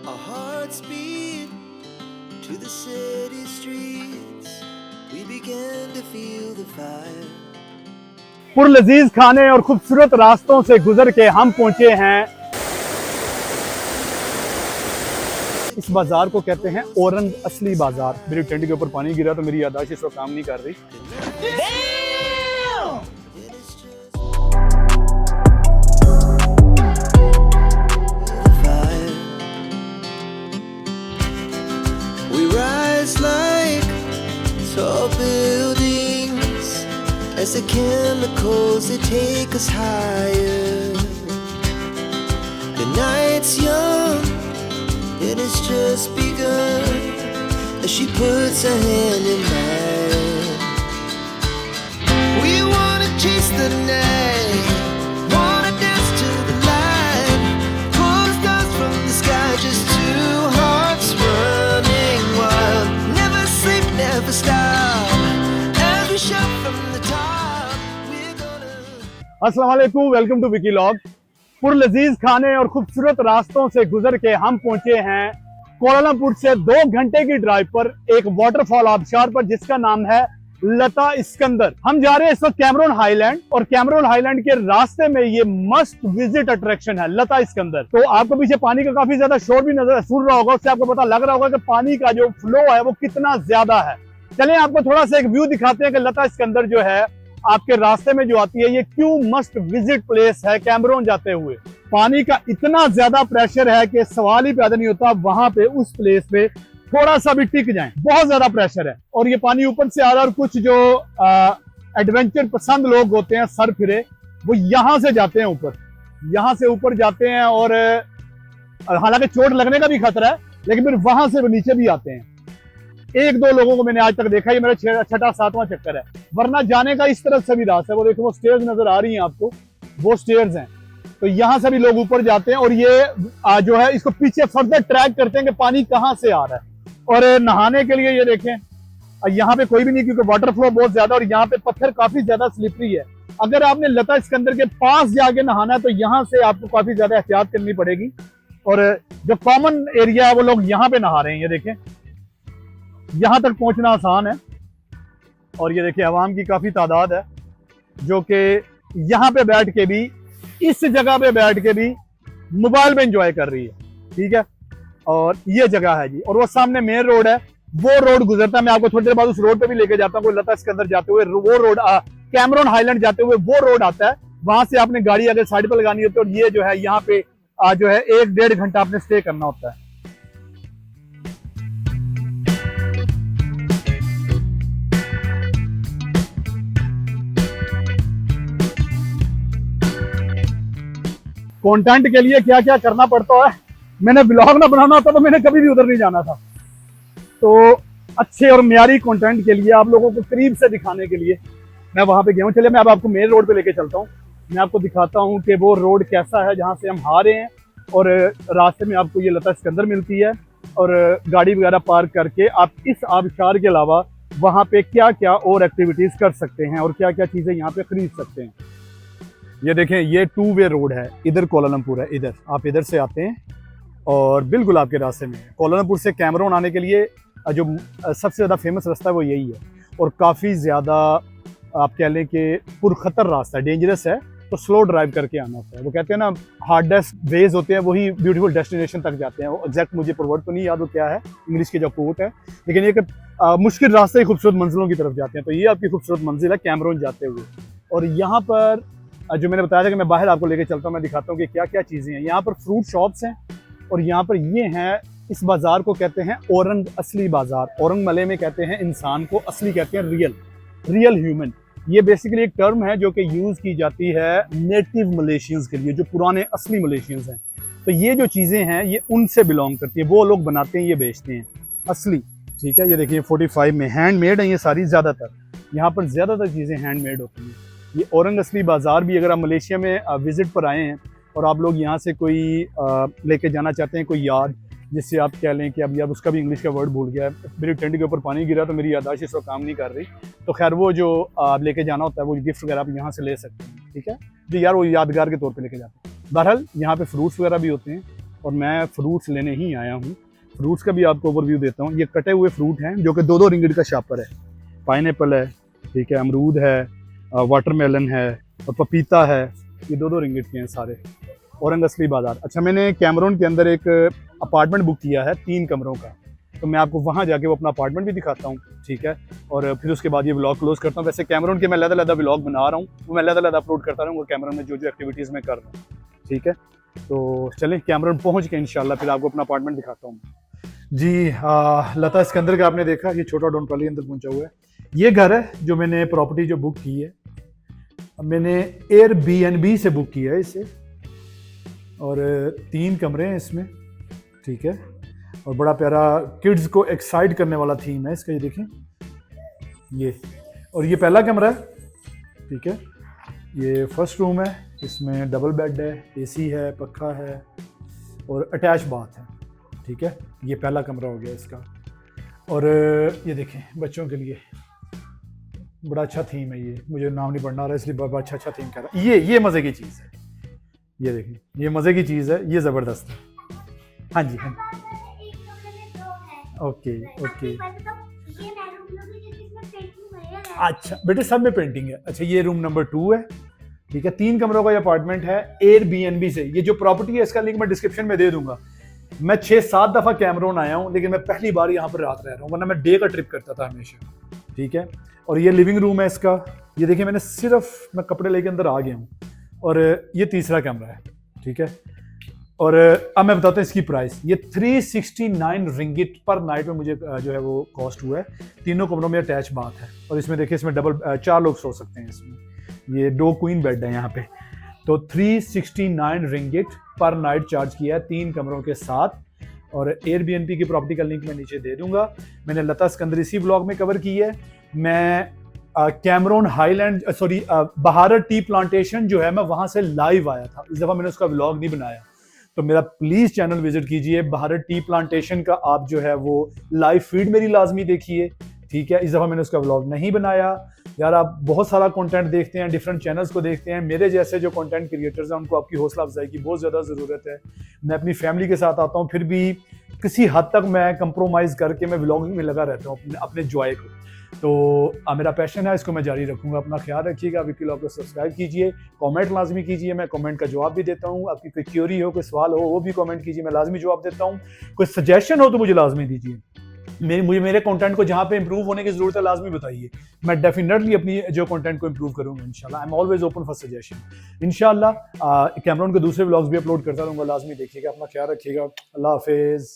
Our hearts beat to the city streets. We began to feel the fire. पुरलजीज खाने और खूबसूरत रास्तों से गुजर के हम पहुंचे हैं इस बाजार को कहते हैं औरंग असली बाजार। मेरी टेंट के ऊपर पानी गिरा तो मेरी याददाश्त इस वक्त काम नहीं कर रही। We rise like tall buildings as the chemicals they take us higher. The night's young, it has just begun as she puts her hand in mine. We wanna chase the night, wanna dance to the light, pull the stars from the sky, just two hearts running wild. Never sleep, never stop, as we shout from the top. We're gonna. अस्सलाम वालेकुम, welcome to विकीलॉग। पुरलजीज खाने और खूबसूरत रास्तों से गुजर के हम पहुंचे हैं कोलालमपुर से 2 घंटे की ड्राइव पर एक वाटरफॉल आबशार पर जिसका नाम है लता इस्कंदर। हम जा रहे हैं इस वक्त कैमरून हाईलैंड और कैमरून हाईलैंड के रास्ते में ये मस्ट विजिट अट्रैक्शन है लता इस्कंदर। तो आपको पीछे पानी का काफी ज्यादा शोर भी नजर सुन रहा होगा, उससे आपको पता लग रहा होगा कि पानी का जो फ्लो है वो कितना ज्यादा है। चलिए आपको थोड़ा सा एक व्यू दिखाते हैं कि लता इस्कंदर जो है आपके रास्ते में जो आती है ये क्यों मस्ट विजिट प्लेस है। कैमरून जाते हुए पानी का इतना ज्यादा प्रेशर है कि सवाल ही पैदा नहीं होता वहां पे उस प्लेस पे थोड़ा सा भी टिक जाएं, बहुत ज्यादा प्रेशर है। और ये पानी ऊपर से आ रहा है और कुछ जो एडवेंचर पसंद लोग होते हैं सर फिरे वो यहां से जाते हैं ऊपर, यहां से ऊपर जाते हैं और हालांकि चोट लगने का भी खतरा है लेकिन फिर वहां से वो नीचे भी आते हैं। 1-2 लोगों को मैंने आज तक देखा, ये मेरा 6वां चक्कर है, वरना जाने का इस तरफ से भी रास्ता है। वो देखो वो स्टेयर्स नजर आ रही हैं आपको, वो स्टेयर्स हैं। तो यहाँ से भी लोग ऊपर जाते हैं और ये जो है इसको पीछे फर्दर ट्रैक करते हैं कि पानी कहाँ से आ रहा है। और नहाने के लिए ये देखें यहाँ पे कोई भी नहीं क्योंकि वाटर फ्लो बहुत ज्यादा और यहाँ पे पत्थर काफी ज्यादा स्लिपरी है। अगर आपने लता इस्कंदर के पास जाके नहाना है तो यहाँ से आपको काफी ज्यादा एहतियात करनी पड़ेगी। और जो कॉमन एरिया है वो लोग यहाँ पे नहा रहे हैं, ये देखें यहाँ तक पहुंचना आसान है। और ये देखिए अवाम की काफी तादाद है जो कि यहाँ पे बैठ के भी, इस जगह पे बैठ के भी मोबाइल में एंजॉय कर रही है। ठीक है, और ये जगह है जी, और वो सामने मेन रोड है, वो रोड गुजरता है। मैं आपको थोड़ी देर बाद उस रोड पे भी लेके जाता हूँ। लता इस्कंदर जाते हुए वो रोड, कैमरून हाईलैंड जाते हुए वो रोड आता है, वहां से आपने गाड़ी अगर साइड पर लगानी होती है। और ये जो है यहाँ पे जो है 1-1.5 घंटा आपने स्टे करना होता है। कंटेंट के लिए क्या क्या करना पड़ता है, मैंने ब्लॉग ना बनाना होता तो मैंने कभी भी उधर नहीं जाना था। तो अच्छे और म्यारी कंटेंट के लिए, आप लोगों को करीब से दिखाने के लिए मैं वहां पे गया हूँ। चलिए मैं अब आपको मेन रोड पे लेके चलता हूँ, मैं आपको दिखाता हूँ कि वो रोड कैसा है जहाँ से हम आ रहे हैं। और रास्ते में आपको ये लता इस्कंदर मिलती है और गाड़ी वगैरह पार्क करके आप इस आबशार के अलावा वहाँ पे क्या क्या और एक्टिविटीज कर सकते हैं और क्या क्या चीजें यहाँ पे खरीद सकते हैं। ये देखें ये 2 वे रोड है, इधर कोलालमपुर है, इधर आप इधर से आते हैं और बिल्कुल आपके रास्ते में है। कोलालमपुर से कैमरून आने के लिए जो सबसे ज़्यादा फेमस रास्ता है वो यही है और काफ़ी ज़्यादा आप कह लें कि पुरखतर रास्ता है, डेंजरस है, तो स्लो ड्राइव करके आना होता है। वो कहते हैं ना हार्डेस्ट वेज होते हैं वही ब्यूटीफुल डेस्टिनेशन तक जाते हैं। वो एग्जैक्ट मुझे वर्ड तो नहीं याद वो क्या है, इंग्लिश के जो कोट है, लेकिन ये मुश्किल रास्ते ही खूबसूरत मंजिलों की तरफ जाते हैं। तो ये आपकी खूबसूरत मंजिल है कैमरून जाते हुए। और यहाँ पर जो मैंने बताया था कि मैं बाहर आपको लेके चलता हूँ, मैं दिखाता हूँ कि क्या क्या चीज़ें हैं। यहाँ पर फ्रूट शॉप्स हैं और यहाँ पर ये हैं, इस बाज़ार को कहते हैं औरंग असली बाज़ार। औरंग मले में कहते हैं इंसान को, असली कहते हैं रियल ह्यूमन। ये बेसिकली एक टर्म है जो कि यूज़ की जाती है नेटिव मलेशियंस के लिए, जो पुराने असली मलेशियंस हैं। तो ये जो चीज़ें हैं ये उनसे बिलोंग करती है, वो लोग बनाते हैं, ये बेचते हैं असली। ठीक है, ये देखिए 45 में हैंडमेड है ये सारी, ज़्यादातर यहाँ पर ज़्यादातर चीज़ें हैंडमेड होती हैं। ये औरंग असली बाज़ार भी, अगर आप मलेशिया में विज़िट पर आए हैं और आप लोग यहाँ से कोई लेके जाना चाहते हैं कोई याद, जिससे आप कह लें कि अब यार उसका भी इंग्लिश का वर्ड भूल गया है, मेरी टेंट के ऊपर पानी गिरा तो मेरी याददाश्त इस वक्त काम नहीं कर रही। तो खैर वो जो आप लेके जाना होता है वो गिफ्ट वगैरह आप यहाँ से ले सकते हैं। ठीक है, तो यार वो यादगार के तौर पे लेके जाते हैं। बहरहाल यहाँ पे फ्रूट्स वगैरह भी होते हैं और मैं फ्रूट्स लेने ही आया हूँ। फ्रूट्स का भी आपको ओवरव्यू देता हूँ। ये कटे हुए फ्रूट हैं जो कि 2-2 रिंगिट का शापर है। पाइनएप्पल है, ठीक है, अमरूद है, वाटरमेलन है और पपीता है। ये 2-2 रिंगिट के हैं सारे। औरंग असली बाज़ार। अच्छा, मैंने कैमरून के अंदर एक अपार्टमेंट बुक किया है 3 कमरों का, तो मैं आपको वहाँ जाके वो अपना अपार्टमेंट भी दिखाता हूँ, ठीक है, और फिर उसके बाद ये व्लॉग क्लोज करता हूँ। वैसे कैमरून के मैं अलग-अलग व्लॉग बना रहा हूँ, वो मैं अलग-अलग अपलोड करता रहूँगा कैमरून में जो एक्टिविटीज़ मैं कर रहा हूँ, ठीक है। तो चलें कैमरून पहुँच के इंशाल्लाह फिर आपको अपना अपार्टमेंट दिखाता हूँ जी। लता सिकंदर का आपने देखा, ये छोटा डॉन पहले अंदर पहुँचा हुआ है। ये घर है जो मैंने प्रॉपर्टी जो बुक की है, मैंने एयरबीएनबी से बुक किया है इसे, और 3 कमरे हैं इसमें, ठीक है, और बड़ा प्यारा किड्स को एक्साइट करने वाला थीम है इसका। ये देखें, ये, और ये पहला कमरा है, ठीक है। ये फर्स्ट रूम है, इसमें डबल बेड है, एसी है, पखा है और अटैच बाथ है, ठीक है। ये पहला कमरा हो गया इसका। और ये देखें बच्चों के लिए बड़ा अच्छा थीम है। ये मुझे नाम नहीं पढ़ना आ रहा इसलिए बड़ा अच्छा थीम कह रहा है। ये मज़े की चीज़ है, ये देखें, ये मज़े की चीज़ है, ये ज़बरदस्त है। हाँ जी, हाँ, ओके ओके। अच्छा बेटे, सब में पेंटिंग है। अच्छा, ये रूम नंबर 2 है, ठीक है। 3 कमरों का ये अपार्टमेंट है एयरबीएनबी से। ये जो प्रॉपर्टी है इसका लिंक मैं डिस्क्रिप्शन में दे दूंगा। मैं 6-7 दफ़ा कैमरून आया हूँ, लेकिन मैं पहली बार यहाँ पर रात रह रहा हूँ, वरना मैं डे का ट्रिप करता था हमेशा, ठीक है। और ये लिविंग रूम है इसका। ये देखिए, मैंने सिर्फ मैं कपड़े लेके अंदर आ गया हूँ। और ये तीसरा कमरा है, ठीक है। और अब मैं बताता हूँ इसकी प्राइस। ये 369 रिंगिट पर नाइट में मुझे जो है वो कॉस्ट हुआ है। 3 कमरों में अटैच बात है, और इसमें देखिए, इसमें डबल 4 लोग सो सकते हैं इसमें। ये 2 क्वीन बेड है यहाँ पे। तो 369 रिंगिट पर नाइट चार्ज किया है 3 कमरों के साथ। और एयरबीएनबी की प्रॉपर्टी का लिंक मैं नीचे दे दूंगा। मैंने लता सिकंदर इसी ब्लॉग में कवर की है। मैं कैमरून हाईलैंड बहारत टी प्लांटेशन जो है, मैं वहाँ से लाइव आया था। इस दफ़ा मैंने उसका व्लॉग नहीं बनाया, तो मेरा प्लीज़ चैनल विजिट कीजिए। बहारत टी प्लांटेशन का आप जो है वो लाइव फीड मेरी लाजमी देखिए, ठीक है। इस दफ़ा मैंने उसका व्लॉग नहीं बनाया। यार, आप बहुत सारा कंटेंट देखते हैं, डिफरेंट चैनल्स को देखते हैं। मेरे जैसे जो कंटेंट क्रिएटर्स हैं उनको आपकी हौसला अफजाई की बहुत ज़्यादा ज़रूरत है। मैं अपनी फैमिली के साथ आता हूँ, फिर भी किसी हद तक मैं कंप्रोमाइज़ करके मैं व्लॉगिंग में लगा रहता हूँ अपने जॉय को। तो मेरा पैशन है, इसको मैं जारी रखूँगा। अपना ख्याल रखिएगा। विकी लॉग को सब्सक्राइब कीजिए, कमेंट लाजमी कीजिए। मैं कमेंट का जवाब भी देता हूँ। आपकी कोई क्यूरी हो, कोई सवाल हो, वो भी कमेंट कीजिए, मैं लाजमी जवाब देता हूँ। कोई सजेशन हो तो मुझे लाजमी दीजिए। मुझे मेरे कंटेंट को जहाँ पे इंप्रूव होने की जरूरत है लाजमी बताइए। मैं डेफिनेटली अपनी जो कंटेंट को इंप्रूव करूँगा इंशाल्लाह। I am always open for suggestion इंशाल्लाह। कैमरून के दूसरे व्लॉग्स भी अपलोड करता रहूँगा, लाजमी देखिएगा। अपना ख्याल रखिएगा। अल्लाह हाफिज़।